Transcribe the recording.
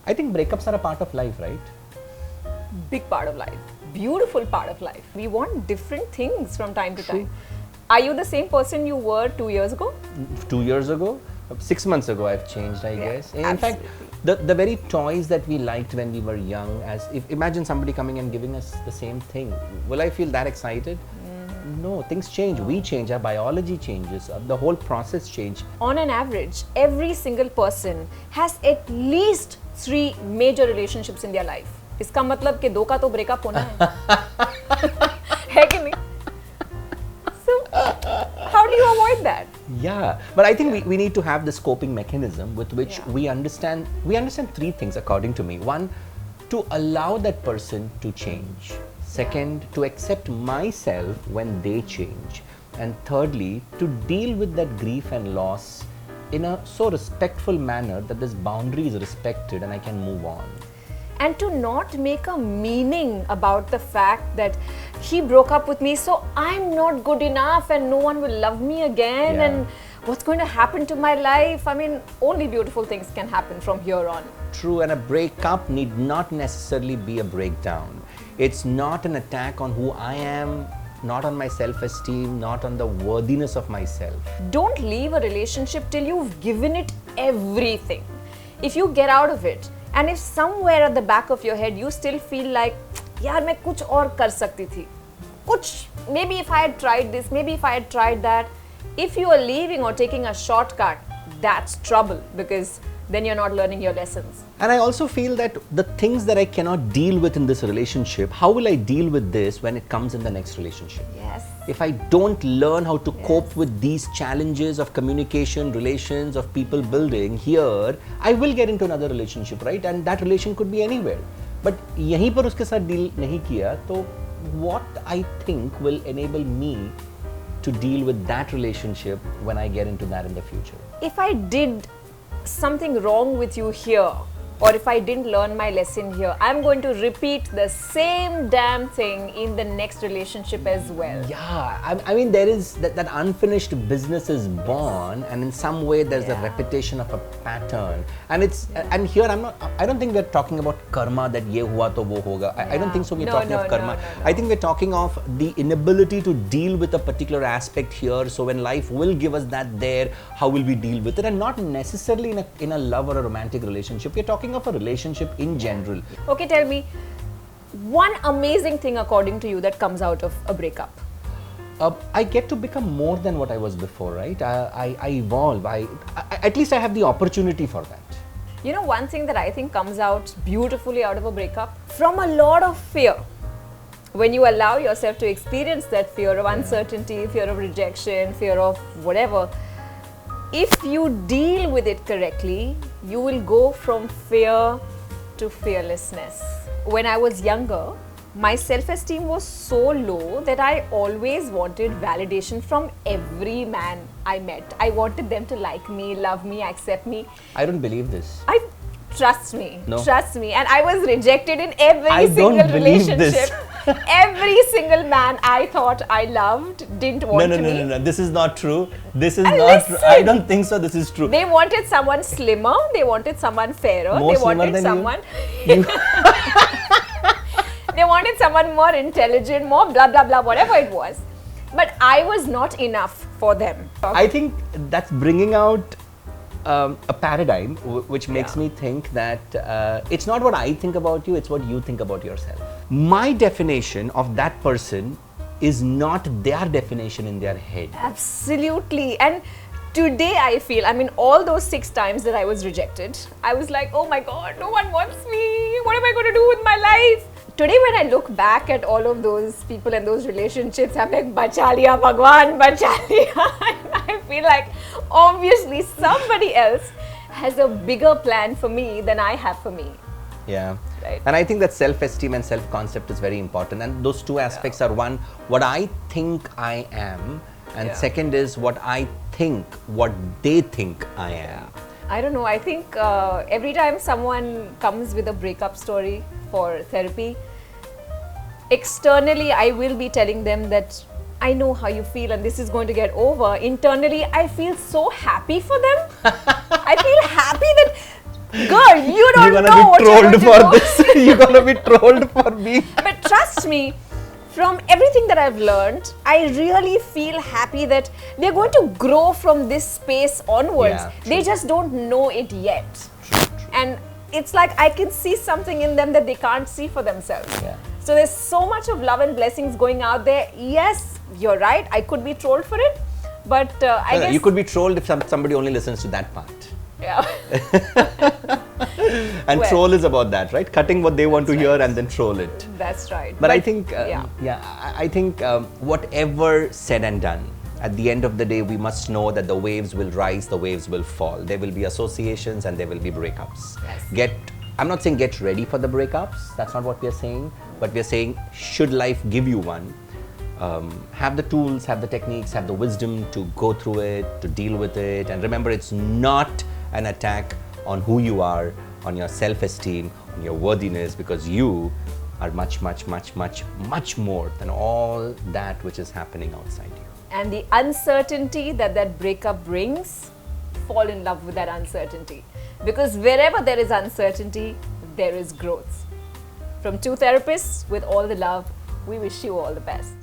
I think breakups are a part of life, right? Big part of life, beautiful part of life. We want different things from time to time. Are you the same person you were 2 years ago? 2 years ago, 6 months ago, I've changed, I guess. In fact, absolutely. the very toys that we liked when we were young, as if imagine somebody coming and giving us the same thing, will I feel that excited? No, things change. We change. Our biology changes. The whole process changes. On an average, every single person has at least 3 major relationships in their life. इसका मतलब कि 2 का तो breakup होना है. है कि नहीं? So, how do you avoid that? Yeah, but I think we need to have this coping mechanism with which we understand 3 things according to me. One, to allow that person to change. Second, to accept myself when they change. And thirdly, to deal with that grief and loss in a so respectful manner that this boundary is respected and I can move on. And to not make a meaning about the fact that he broke up with me, so I'm not good enough and no one will love me again, and what's going to happen to my life? I mean, only beautiful things can happen from here on. True, and a breakup need not necessarily be a breakdown. It's not an attack on who I am, not on my self-esteem, not on the worthiness of myself. Don't leave a relationship till you've given it everything. If you get out of it, and if somewhere at the back of your head you still feel like, यार मैं कुछ और कर सकती थी, maybe if I had tried this, maybe if I had tried that, if you are leaving or taking a shortcut, that's trouble, because then you're not learning your lessons. And I also feel that the things that I cannot deal with in this relationship, how will I deal with this when it comes in the next relationship? Yes. If I don't learn how to cope with these challenges of communication, relations, of people building here, I will get into another relationship, right? And that relation could be anywhere. But यहीं पर उसके साथ deal नहीं किया, तो what I think will enable me to deal with that relationship when I get into that in the future? If I did something wrong with you here, or if I didn't learn my lesson here, I'm going to repeat the same damn thing in the next relationship as well. Yeah, I mean there is that unfinished business is born, and in some way there's a repetition of a pattern, and and here I don't think we're talking about karma, that ye hua to wo hoga. I don't think so. We're talking of karma. No. I think we're talking of the inability to deal with a particular aspect here. So when life will give us that there, how will we deal with it? And not necessarily in a love or a romantic relationship. We're talking of a relationship in general. Okay, tell me one amazing thing according to you that comes out of a breakup. I get to become more than what I was before, right? I evolve. At least I have the opportunity for that. You know, one thing that I think comes out beautifully out of a breakup, from a lot of fear. When you allow yourself to experience that fear of uncertainty, fear of rejection, fear of whatever, if you deal with it correctly, you will go from fear to fearlessness. When I was younger, my self-esteem was so low that I always wanted validation from every man I met. I wanted them to like me, love me, accept me. I don't believe this. Trust me, No. trust me. And I was rejected in every I single don't believe relationship. this. Every single man I thought I loved didn't want me. No. This is not true. This is And not true. listen. I don't think so. This is true. They wanted someone slimmer, they wanted someone fairer, More they slimmer wanted than someone you? they wanted someone more intelligent, more blah blah blah, whatever it was. But I was not enough for them. I think that's bringing out a paradigm which makes me think that it's not what I think about you, it's what you think about yourself. My definition of that person is not their definition in their head. Absolutely. And today I feel, I mean, all those 6 times that I was rejected, I was like, oh my God, no one wants me. What am I going to do with my life? Today when I look back at all of those people and those relationships, I'm like, bacha liya Bhagwan, bacha liya. I feel like obviously somebody else has a bigger plan for me than I have for me. Yeah. Right. And I think that self-esteem and self-concept is very important. And those two aspects are, one, what I think I am, and second is what I think, what they think I am. I don't know. I think every time someone comes with a breakup story for therapy, externally I will be telling them that I know how you feel and this is going to get over. Internally, I feel so happy for them. I feel happy that girl, you You're don't gonna know be what you're trolled going to for do. this. You're gonna be trolled for me. But trust me, from everything that I've learned, I really feel happy that they're going to grow from this space onwards. Yeah, They just don't know it yet. And it's like I can see something in them that they can't see for themselves. Yeah. So there's so much of love and blessings going out there. Yes, you're right. I could be trolled for it. But I guess You could be trolled if somebody only listens to that part. yeah. And Well, troll is about that, right? Cutting what they want to that's hear right. and then troll it. That's right. But I think, yeah. I think whatever said and done, at the end of the day, we must know that the waves will rise, the waves will fall. There will be associations and there will be breakups. Yes. I'm not saying get ready for the breakups. That's not what we're saying. But we're saying, should life give you one, have the tools, have the techniques, have the wisdom to go through it, to deal with it. And remember, it's not an attack on who you are, on your self-esteem, on your worthiness, because you are much, much, much, much, much more than all that which is happening outside you. And the uncertainty that that breakup brings, fall in love with that uncertainty. Because wherever there is uncertainty, there is growth. From two therapists with all the love, we wish you all the best.